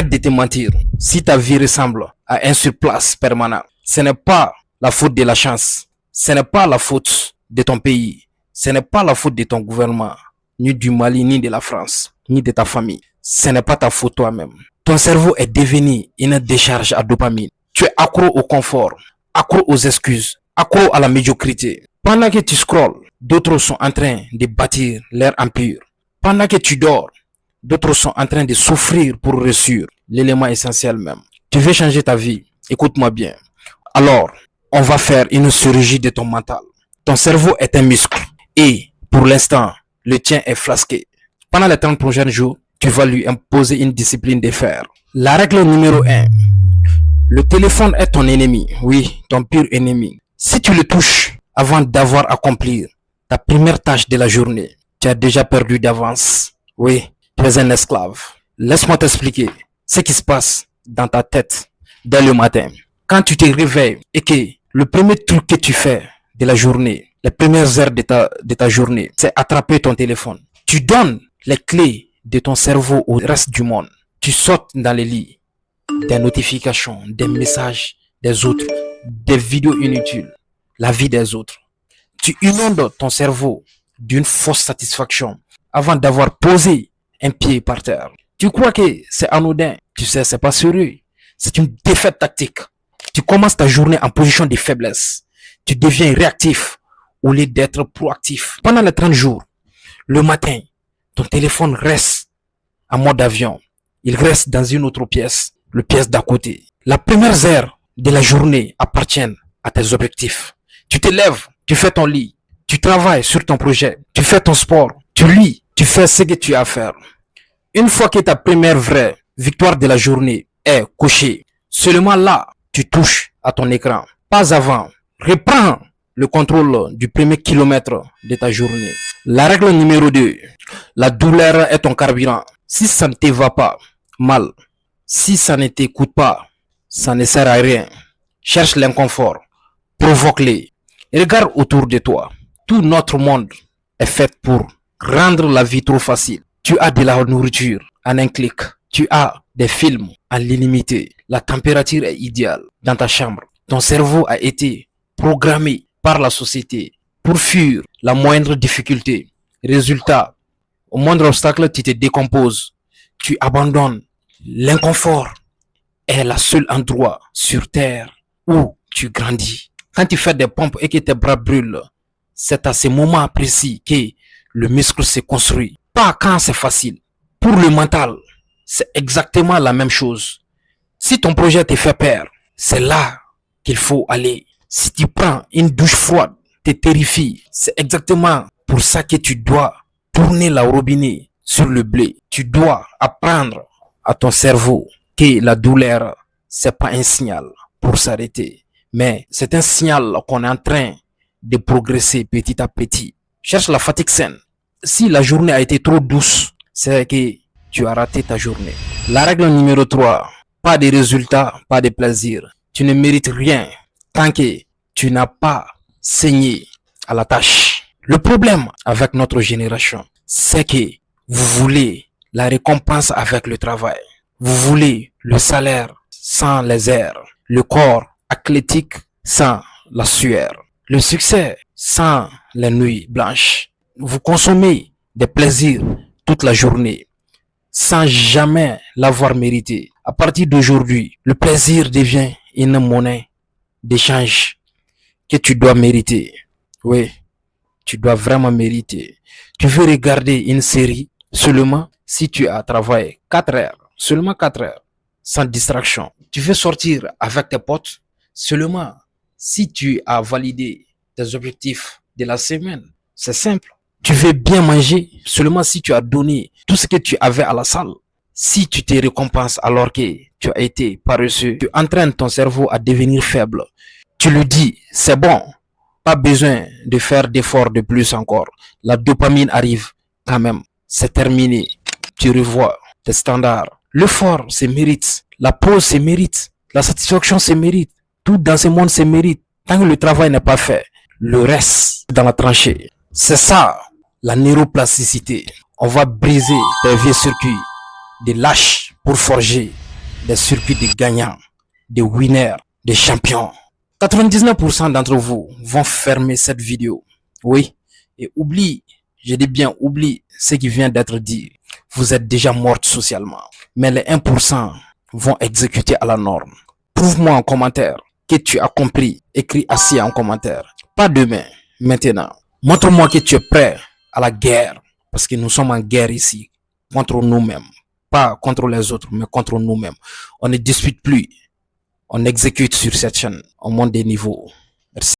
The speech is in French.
Arrête de te mentir. Si ta vie ressemble à un surplace permanent, ce n'est pas la faute de la chance. Ce n'est pas la faute de ton pays. Ce n'est pas la faute de ton gouvernement, ni du Mali, ni de la France, ni de ta famille. Ce n'est pas ta faute toi-même. Ton cerveau est devenu une décharge à dopamine. Tu es accro au confort, accro aux excuses, accro à la médiocrité. Pendant que tu scrolles, d'autres sont en train de bâtir leur empire. Pendant que tu dors, d'autres sont en train de souffrir pour réussir l'élément essentiel même. Tu veux changer ta vie? Écoute-moi bien. Alors, on va faire une chirurgie de ton mental. Ton cerveau est un muscle et pour l'instant, le tien est flasqué. Pendant les 30 prochains jours, tu vas lui imposer une discipline de fer. La règle numéro 1. Le téléphone est ton ennemi. Oui, ton pire ennemi. Si tu le touches avant d'avoir accompli ta première tâche de la journée, tu as déjà perdu d'avance. Oui, tu es un esclave. Laisse-moi t'expliquer ce qui se passe dans ta tête dès le matin. Quand tu te réveilles et que le premier truc que tu fais de la journée, les premières heures de ta journée, c'est attraper ton téléphone. Tu donnes les clés de ton cerveau au reste du monde. Tu sautes dans les lits, des notifications, des messages des autres, des vidéos inutiles, la vie des autres. Tu inondes ton cerveau d'une fausse satisfaction avant d'avoir posé un pied par terre. Tu crois que c'est anodin, tu sais, c'est pas sérieux. C'est une défaite tactique. Tu commences ta journée en position de faiblesse. Tu deviens réactif au lieu d'être proactif. Pendant les 30 jours, le matin, ton téléphone reste en mode avion. Il reste dans une autre pièce, le pièce d'à côté. La première heure de la journée appartient à tes objectifs. Tu te lèves, tu fais ton lit, tu travailles sur ton projet, tu fais ton sport, tu lis, tu fais ce que tu as à faire. Une fois que ta première vraie victoire de la journée est cochée, seulement là, tu touches à ton écran. Pas avant. Reprends le contrôle du premier kilomètre de ta journée. La règle numéro 2. La douleur est ton carburant. Si ça ne te va pas mal, si ça ne t'écoute pas, ça ne sert à rien. Cherche l'inconfort. Provoque-les. Regarde autour de toi. Tout notre monde est fait pour rendre la vie trop facile. Tu as de la nourriture en un clic. Tu as des films à l'illimité. La température est idéale dans ta chambre. Ton cerveau a été programmé par la société pour fuir la moindre difficulté. Résultat, au moindre obstacle, tu te décomposes. Tu abandonnes. L'inconfort est le seul endroit sur terre où tu grandis. Quand tu fais des pompes et que tes bras brûlent, c'est à ce moment précis que le muscle se construit. Pas quand c'est facile. Pour le mental, c'est exactement la même chose. Si ton projet te fait peur, c'est là qu'il faut aller. Si tu prends une douche froide, te terrifie, c'est exactement pour ça que tu dois tourner la robinet sur le blé. Tu dois apprendre à ton cerveau que la douleur, c'est pas un signal pour s'arrêter, mais c'est un signal qu'on est en train de progresser petit à petit. Cherche la fatigue saine. Si la journée a été trop douce, c'est que tu as raté ta journée. La règle numéro 3. Pas de résultats, pas de plaisir. Tu ne mérites rien tant que tu n'as pas saigné à la tâche. Le problème avec notre génération, c'est que vous voulez la récompense avec le travail. Vous voulez le salaire sans les airs. Le corps athlétique sans la sueur. Le succès sans les nuits blanches. Vous consommez des plaisirs toute la journée sans jamais l'avoir mérité. À partir d'aujourd'hui, le plaisir devient une monnaie d'échange que tu dois mériter. Oui, tu dois vraiment mériter. Tu veux regarder une série seulement si tu as travaillé 4 heures, seulement 4 heures, sans distraction. Tu veux sortir avec tes potes seulement si tu as validé tes objectifs de la semaine. C'est simple. Tu veux bien manger seulement si tu as donné tout ce que tu avais à la salle. Si tu te récompenses alors que tu as été paresseux, tu entraînes ton cerveau à devenir faible. Tu lui dis, c'est bon, pas besoin de faire d'efforts de plus encore. La dopamine arrive quand même. C'est terminé. Tu revois tes standards. L'effort se mérite. La pause se mérite. La satisfaction se mérite. Tout dans ce monde se mérite. Tant que le travail n'est pas fait, le reste dans la tranchée. C'est ça, la neuroplasticité. On va briser tes vieux circuits de lâches pour forger des circuits de gagnants, des winners, des champions. 99% d'entre vous vont fermer cette vidéo. Oui, et oublie, je dis bien oublie ce qui vient d'être dit. Vous êtes déjà morte socialement. Mais les 1% vont exécuter à la norme. Prouve-moi en commentaire que tu as compris. Écris assis en commentaire. Pas demain, maintenant. Montre-moi que tu es prêt à la guerre. Parce que nous sommes en guerre ici. Contre nous-mêmes. Pas contre les autres, mais contre nous-mêmes. On ne dispute plus. On exécute sur cette chaîne. On monte des niveaux.